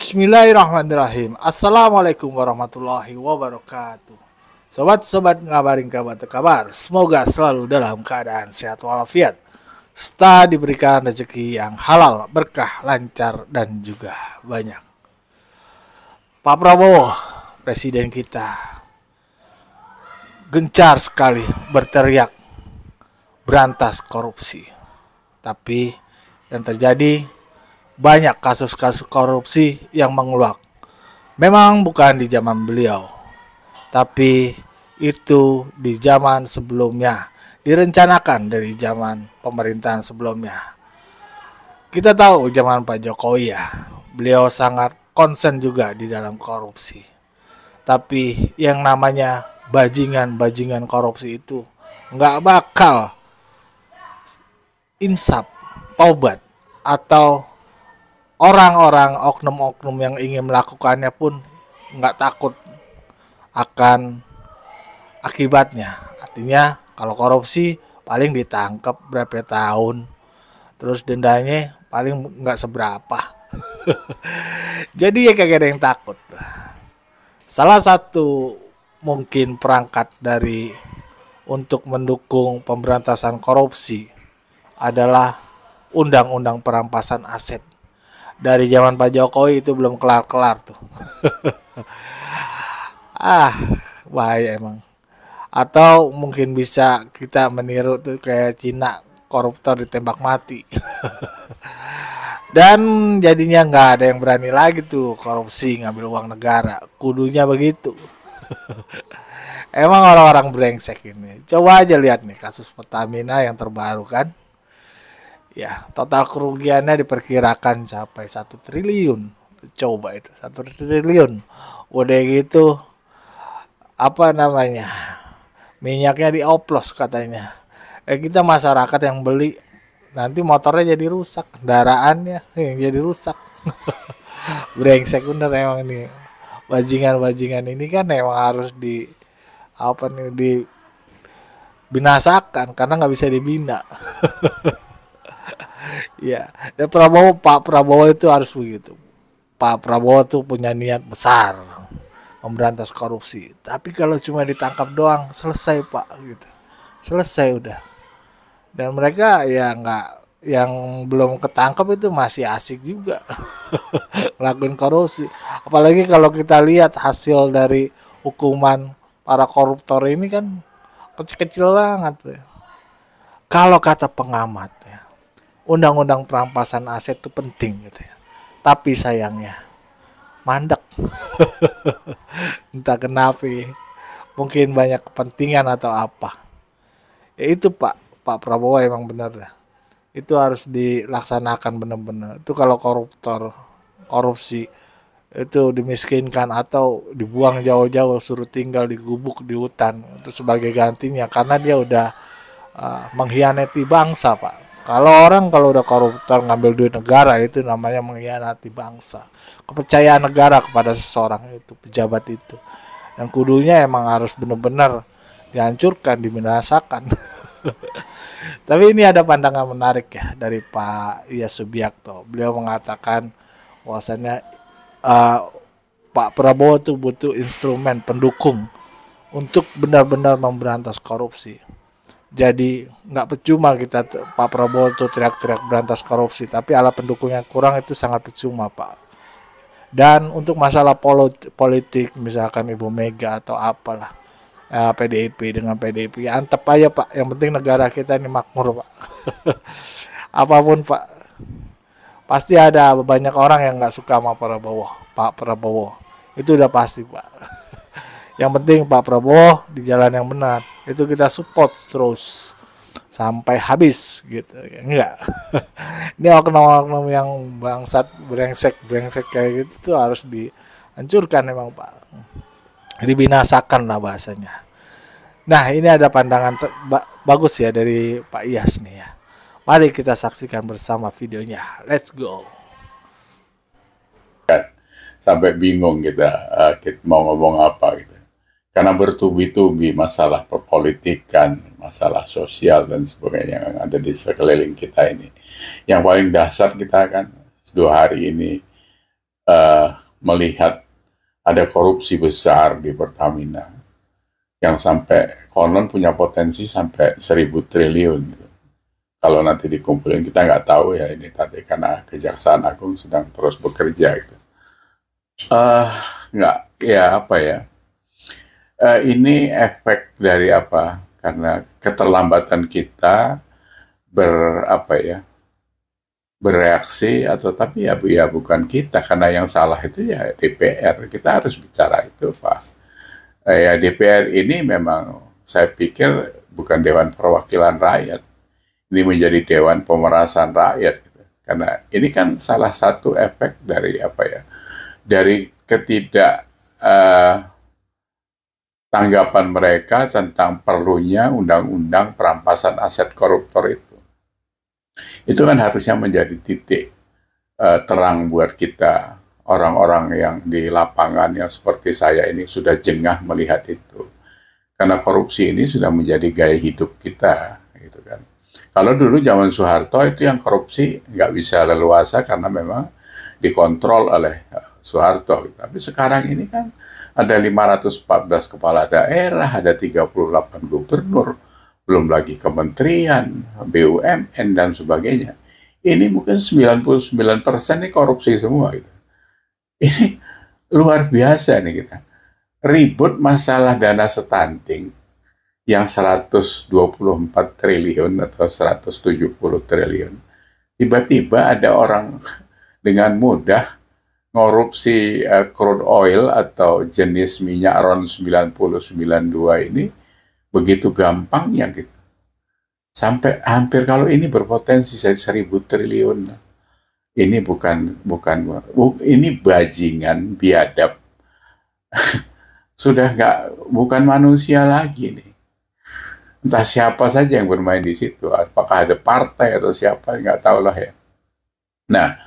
Bismillahirrahmanirrahim. Assalamualaikum warahmatullahi wabarakatuh. Sobat-sobat ngabarin kabar kabar. Semoga selalu dalam keadaan sehat walafiat. Serta diberikan rezeki yang halal, berkah, lancar, dan juga banyak. Pak Prabowo, presiden kita, gencar sekali berteriak berantas korupsi. Tapi yang terjadi banyak kasus-kasus korupsi yang menguak. Memang bukan di zaman beliau, tapi itu di zaman sebelumnya, direncanakan dari zaman pemerintahan sebelumnya. Kita tahu zaman Pak Jokowi ya, beliau sangat konsen juga di dalam korupsi. Tapi yang namanya bajingan-bajingan korupsi itu nggak bakal insaf, taubat, atau orang-orang oknum-oknum yang ingin melakukannya pun nggak takut akan akibatnya. Artinya kalau korupsi paling ditangkap berapa tahun, terus dendanya paling nggak seberapa. Jadi ya kagak ada yang takut. Salah satu mungkin perangkat dari untuk mendukung pemberantasan korupsi adalah undang-undang perampasan aset. Dari zaman Pak Jokowi itu belum kelar-kelar tuh. Bahaya emang. Atau mungkin bisa kita meniru tuh kayak Cina, koruptor ditembak mati. Dan jadinya nggak ada yang berani lagi tuh korupsi ngambil uang negara. Kudunya begitu. Emang orang-orang brengsek ini. Coba aja lihat nih kasus Pertamina yang terbaru kan. Ya, total kerugiannya diperkirakan sampai 1 triliun. Coba itu, 1 triliun. Udah gitu, apa namanya, minyaknya dioplos katanya. Kita masyarakat yang beli, nanti motornya jadi rusak, kendaraannya yang jadi rusak. Brengsek bener emang nih. Bajingan-bajingan ini kan emang harus dibinasakan karena nggak bisa dibina. Ya, dan Pak Prabowo itu harus begitu. Pak Prabowo tuh punya niat besar memberantas korupsi. Tapi kalau cuma ditangkap doang, selesai Pak gitu. Selesai udah. Dan mereka ya nggak, yang belum ketangkap itu masih asik juga ngelakuin korupsi. Apalagi kalau kita lihat hasil dari hukuman para koruptor ini kan kecil-kecil banget ya. Kalau kata pengamat ya, undang-undang perampasan aset itu penting gitu ya. Tapi sayangnya mandek. Entah kenapa. Mungkin banyak kepentingan atau apa. Ya itu Pak Prabowo emang benar ya. Itu harus dilaksanakan benar-benar. Itu kalau koruptor, korupsi itu dimiskinkan atau dibuang jauh-jauh, suruh tinggal di gubuk di hutan itu sebagai gantinya karena dia udah mengkhianati bangsa Pak. Kalau udah koruptor ngambil duit negara itu namanya mengkhianati bangsa. Kepercayaan negara kepada seseorang itu, pejabat itu. Yang kudunya emang harus benar-benar dihancurkan, dibinasakan. Tapi ini ada pandangan menarik ya dari Pak Iyas Subiakto. Beliau mengatakan bahwasannya Pak Prabowo itu butuh instrumen pendukung untuk benar-benar memberantas korupsi. Jadi nggak percuma kita Pak Prabowo tuh teriak-teriak berantas korupsi, tapi alat pendukungnya kurang itu sangat percuma Pak. Dan untuk masalah politik misalkan Ibu Mega atau apalah PDIP dengan PDIP, antep aja Pak. Yang penting negara kita ini makmur Pak. Apapun Pak, pasti ada banyak orang yang nggak suka sama Pak Prabowo. Itu udah pasti Pak. Yang penting Pak Prabowo di jalan yang benar. Itu kita support terus sampai habis gitu. Enggak. Ini oknum-oknum yang bangsat, brengsek kayak gitu tuh harus dihancurkan emang Pak. Dibinasakan lah bahasanya. Nah, ini ada pandangan bagus ya dari Pak Iyas nih ya. Mari kita saksikan bersama videonya. Let's go. Sampai bingung kita mau ngomong apa gitu. Karena bertubi-tubi masalah perpolitikan, masalah sosial dan sebagainya yang ada di sekeliling kita ini. Yang paling dasar kita kan 2 hari ini eh, melihat ada korupsi besar di Pertamina yang sampai konon punya potensi sampai 1.000 triliun gitu. Kalau nanti dikumpulin kita nggak tahu ya, ini tadi karena Kejaksaan Agung sedang terus bekerja gitu. Eh nggak ya apa ya? Ini efek dari apa? Karena keterlambatan kita berapa ya? Bereaksi atau tapi ya bukan kita, karena yang salah itu ya DPR. Kita harus bicara itu pas. Ya DPR ini memang saya pikir bukan Dewan Perwakilan Rakyat. Ini menjadi Dewan Pemerasan Rakyat gitu. Karena ini kan salah satu efek dari apa ya? Dari ketidak tanggapan mereka tentang perlunya undang-undang perampasan aset koruptor itu. Itu kan harusnya menjadi titik terang buat kita, orang-orang yang di lapangan yang seperti saya ini sudah jengah melihat itu. Karena korupsi ini sudah menjadi gaya hidup kita, gitu kan. Kalau dulu zaman Soeharto itu yang korupsi nggak bisa leluasa karena memang dikontrol oleh Soeharto. Tapi sekarang ini kan ada 514 kepala daerah, ada 38 gubernur, belum lagi kementerian, BUMN, dan sebagainya. Ini mungkin 99% ini korupsi semua. Gitu. Ini luar biasa nih kita. Ribut masalah dana stunting yang 124 triliun atau 170 triliun. Tiba-tiba ada orang dengan mudah ngorupsi crude oil atau jenis minyak RON 9092 ini begitu gampangnya gitu. Sampai hampir kalau ini berpotensi 1.000 triliun. Ini ini bajingan biadab. Sudah bukan manusia lagi nih. Entah siapa saja yang bermain di situ. Apakah ada partai atau siapa, nggak tahu lah ya. Nah,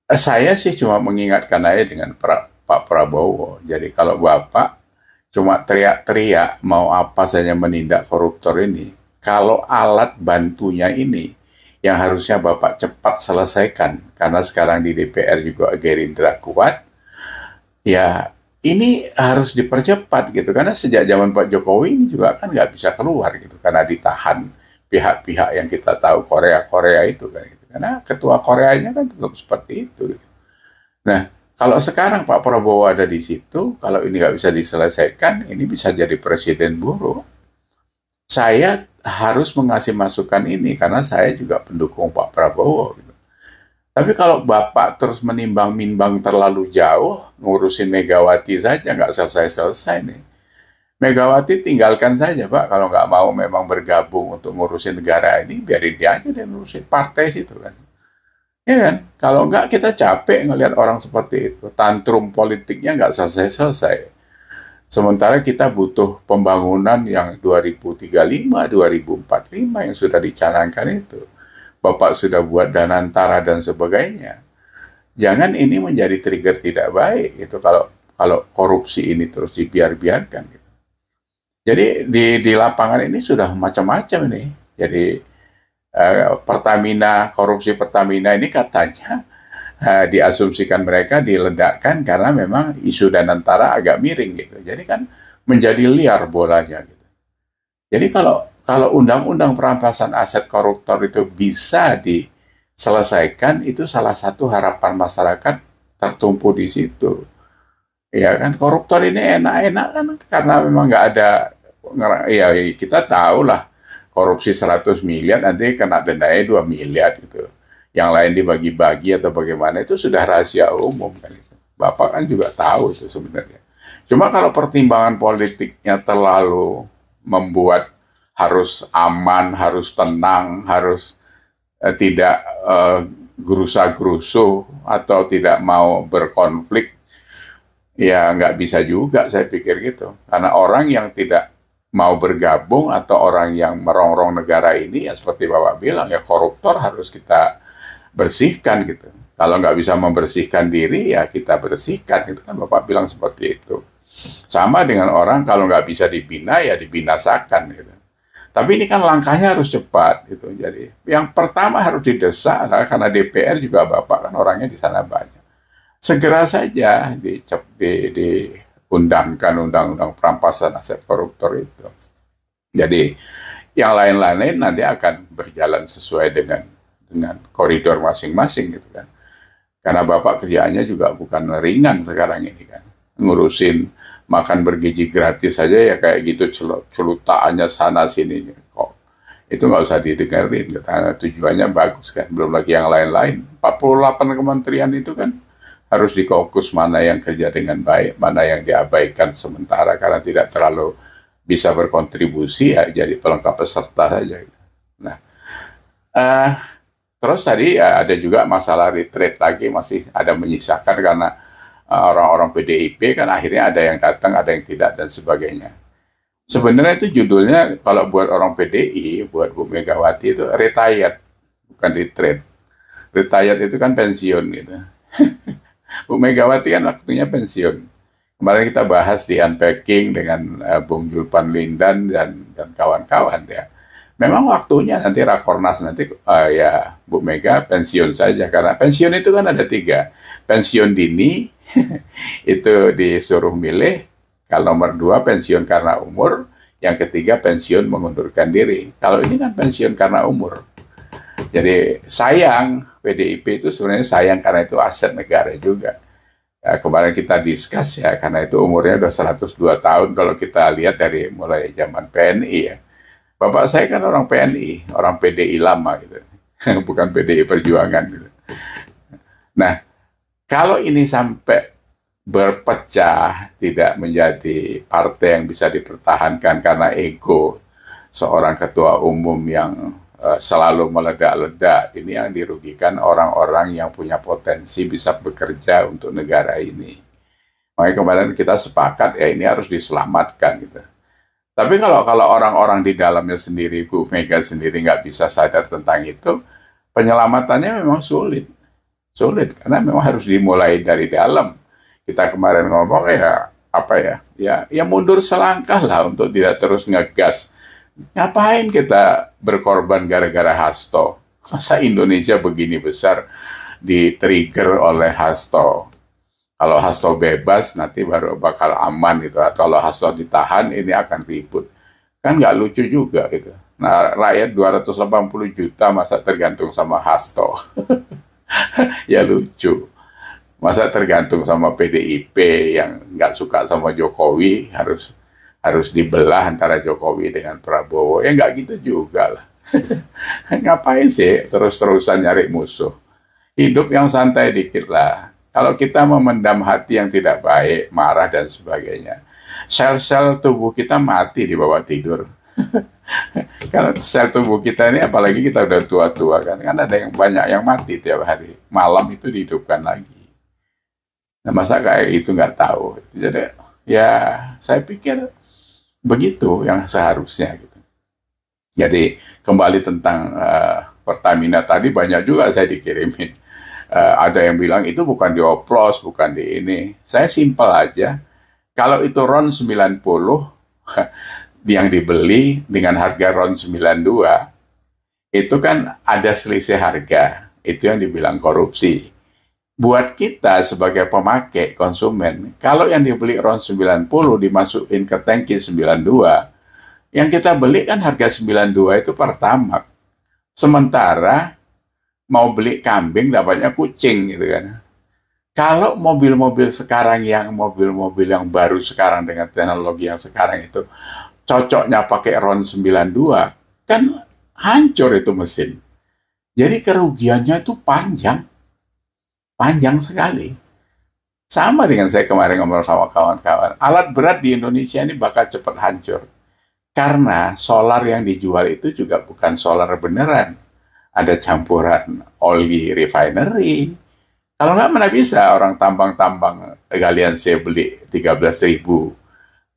saya sih cuma mengingatkan aja dengan Pak Prabowo. Jadi kalau Bapak cuma teriak-teriak mau apa saja menindak koruptor ini, kalau alat bantunya ini yang harusnya Bapak cepat selesaikan, karena sekarang di DPR juga Gerindra kuat, ya ini harus dipercepat gitu. Karena sejak zaman Pak Jokowi ini juga kan nggak bisa keluar gitu, karena ditahan pihak-pihak yang kita tahu Korea itu kan. Gitu. Karena ketua Koreanya kan tetap seperti itu. Gitu. Nah, kalau sekarang Pak Prabowo ada di situ, kalau ini nggak bisa diselesaikan, ini bisa jadi presiden buruk. Saya harus mengasih masukan ini karena saya juga pendukung Pak Prabowo. Gitu. Tapi kalau Bapak terus menimbang-nimbang terlalu jauh, ngurusin Megawati saja nggak selesai-selesai nih. Megawati tinggalkan saja Pak, kalau nggak mau memang bergabung untuk ngurusin negara ini, biarin dia aja dan ngurusin partai situ kan. Ya kan? Kalau nggak kita capek ngelihat orang seperti itu. Tantrum politiknya nggak selesai-selesai. Sementara kita butuh pembangunan yang 2035, 2045 yang sudah dicanangkan itu. Bapak sudah buat Danantara dan sebagainya. Jangan ini menjadi trigger tidak baik itu kalau korupsi ini terus dibiarkan. Gitu. Jadi di lapangan ini sudah macam-macam ini. Jadi korupsi Pertamina ini katanya diasumsikan mereka diledakkan karena memang isu Danantara agak miring gitu. Jadi kan menjadi liar bolanya gitu. Jadi kalau undang-undang perampasan aset koruptor itu bisa diselesaikan, itu salah satu harapan masyarakat tertumpu di situ. Ya kan, koruptor ini enak-enak kan karena memang nggak ada, ya kita tahu lah, korupsi 100 miliar nanti kena dendanya 2 miliar gitu. Yang lain dibagi-bagi atau bagaimana, itu sudah rahasia umum kan. Bapak kan juga tahu itu sebenarnya. Cuma kalau pertimbangan politiknya terlalu membuat harus aman, harus tenang, harus tidak gerusa-gerusuh atau tidak mau berkonflik, ya nggak bisa juga saya pikir gitu. Karena orang yang tidak mau bergabung atau orang yang merongrong negara ini, ya seperti Bapak bilang, ya koruptor harus kita bersihkan gitu. Kalau nggak bisa membersihkan diri, ya kita bersihkan. Itu kan Bapak bilang seperti itu. Sama dengan orang kalau nggak bisa dibina, ya dibinasakan gitu. Tapi ini kan langkahnya harus cepat gitu. Jadi yang pertama harus didesak karena DPR juga Bapak kan orangnya di sana banyak. segera saja diundangkan undang-undang perampasan aset koruptor itu. Jadi yang lain-lain nanti akan berjalan sesuai dengan koridor masing-masing gitu kan. Karena Bapak kerjaannya juga bukan ringan sekarang ini kan. Ngurusin makan bergizi gratis saja ya kayak gitu celutaannya sana sini kok. Itu nggak usah didengerin karena tujuannya bagus kan. Belum lagi yang lain-lain. 48 kementerian itu kan harus dikokus mana yang kerja dengan baik, mana yang diabaikan sementara karena tidak terlalu bisa berkontribusi ya jadi pelengkap peserta saja. Nah, terus tadi ya ada juga masalah retreat lagi masih ada menyisakan karena orang-orang PDIP kan akhirnya ada yang datang, ada yang tidak dan sebagainya. Sebenarnya itu judulnya kalau buat orang PDI, buat Bu Megawati itu retired, bukan retreat. Retired itu kan pensiun gitu. Bu Megawati kan waktunya pensiun. Kemarin kita bahas di Unpacking dengan Bung Julpan Lindan dan kawan-kawan ya. Memang waktunya nanti Rakornas nanti ya Bu Mega pensiun saja karena pensiun itu kan ada 3. Pensiun dini itu disuruh milih. Kalau nomor 2 pensiun karena umur, yang ketiga pensiun mengundurkan diri. Kalau ini kan pensiun karena umur. Jadi sayang, PDIP itu sebenarnya sayang karena itu aset negara juga. Ya, kemarin kita discuss ya, karena itu umurnya udah 102 tahun kalau kita lihat dari mulai zaman PNI ya. Bapak saya kan orang PNI, orang PDI lama gitu. Bukan PDI Perjuangan gitu. Nah, kalau ini sampai berpecah, tidak menjadi partai yang bisa dipertahankan karena ego seorang ketua umum yang selalu meledak-ledak, ini yang dirugikan orang-orang yang punya potensi bisa bekerja untuk negara ini. Makanya kemarin kita sepakat ya ini harus diselamatkan gitu. Tapi kalau orang-orang di dalamnya sendiri, Bu Mega sendiri nggak bisa sadar tentang itu, penyelamatannya memang sulit. Sulit, karena memang harus dimulai dari dalam. Kita kemarin ngomong ya, apa ya, ya mundur selangkah lah untuk tidak terus ngegas. Ngapain kita berkorban gara-gara Hasto? Masa Indonesia begini besar di-trigger oleh Hasto? Kalau Hasto bebas, nanti baru bakal aman gitu. Kalau Hasto ditahan, ini akan ribut. Kan nggak lucu juga gitu. Nah, rakyat 280 juta masa tergantung sama Hasto. Ya lucu. Masa tergantung sama PDIP yang nggak suka sama Jokowi, harus dibelah antara Jokowi dengan Prabowo. Ya nggak gitu juga lah. Ngapain sih terus-terusan nyari musuh? Hidup yang santai dikit lah. Kalau kita memendam hati yang tidak baik, marah dan sebagainya, sel-sel tubuh kita mati di bawah tidur. Karena sel tubuh kita ini, apalagi kita udah tua-tua kan ada yang banyak yang mati tiap hari. Malam itu dihidupkan lagi. Nah, masa kayak itu nggak tahu. Jadi ya saya pikir begitu yang seharusnya gitu. Jadi kembali tentang Pertamina tadi banyak juga saya dikirimin. Ada yang bilang itu bukan dioplos, bukan di ini. Saya simpel aja. Kalau itu RON 90 yang dibeli dengan harga RON 92, itu kan ada selisih harga. Itu yang dibilang korupsi. Buat kita sebagai pemakai konsumen, kalau yang dibeli RON 90 dimasukin ke tangki 92, yang kita beli kan harga 92 itu Pertamax. Sementara mau beli kambing dapatnya kucing gitu kan. Kalau mobil-mobil sekarang mobil-mobil yang baru sekarang dengan teknologi yang sekarang itu cocoknya pakai RON 92, kan hancur itu mesin. Jadi kerugiannya itu panjang sekali. Sama dengan saya kemarin ngomong sama kawan-kawan, alat berat di Indonesia ini bakal cepat hancur. Karena solar yang dijual itu juga bukan solar beneran. Ada campuran oli refinery. Kalau nggak mana bisa orang tambang-tambang galian saya beli 13.000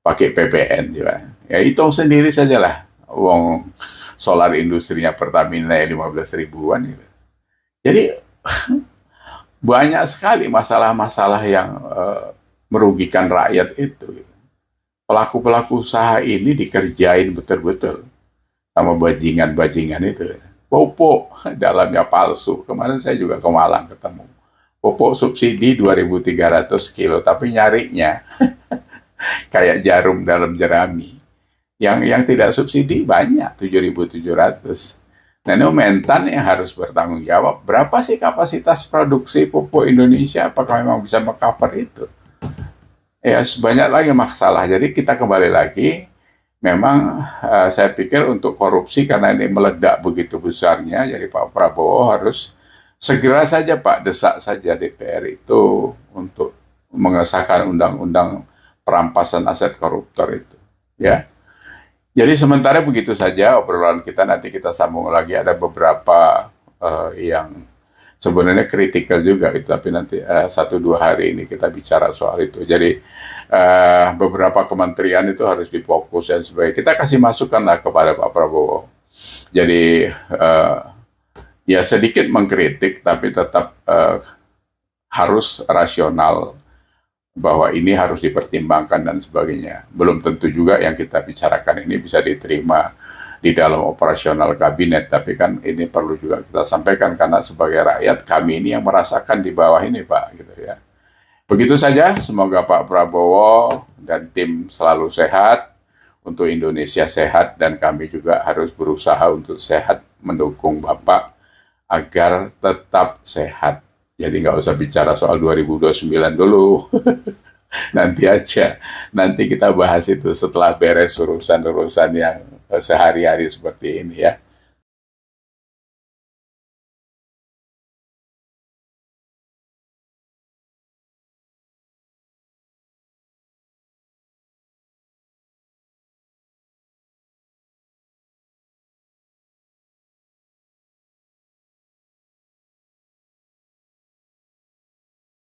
pakai PPN juga. Ya hitung sendiri sajalah. Uang solar industrinya Pertamina 15 ribuan gitu. Jadi banyak sekali masalah-masalah yang merugikan rakyat itu. Pelaku-pelaku usaha ini dikerjain betul-betul sama bajingan-bajingan itu. Pupuk dalamnya palsu. Kemarin saya juga ke Malang ketemu. pupuk subsidi 2.300 kilo, tapi nyarinya kayak jarum dalam jerami. Yang tidak subsidi banyak, 7.700. Nah, ini Mentan yang harus bertanggung jawab. Berapa sih kapasitas produksi pupuk Indonesia? Apakah memang bisa meng-cover itu? Ya, sebanyak lagi masalah. Jadi kita kembali lagi, memang saya pikir untuk korupsi, karena ini meledak begitu besarnya, jadi Pak Prabowo harus segera saja Pak, desak saja DPR itu untuk mengesahkan undang-undang perampasan aset koruptor itu. Ya. Jadi sementara begitu saja obrolan kita, nanti kita sambung lagi, ada beberapa yang sebenarnya kritikal juga itu, tapi nanti 1-2 hari ini kita bicara soal itu. Jadi beberapa kementerian itu harus difokus dan sebagainya. Kita kasih masukan lah kepada Pak Prabowo. Jadi ya sedikit mengkritik, tapi tetap harus rasional, bahwa ini harus dipertimbangkan dan sebagainya. Belum tentu juga yang kita bicarakan ini bisa diterima di dalam operasional kabinet, tapi kan ini perlu juga kita sampaikan, karena sebagai rakyat kami ini yang merasakan di bawah ini Pak, gitu ya. Begitu saja, semoga Pak Prabowo dan tim selalu sehat, untuk Indonesia sehat, dan kami juga harus berusaha untuk sehat mendukung Bapak agar tetap sehat. Jadi nggak usah bicara soal 2029 dulu. Nanti aja. Nanti kita bahas itu setelah beres urusan-urusan yang sehari-hari seperti ini ya.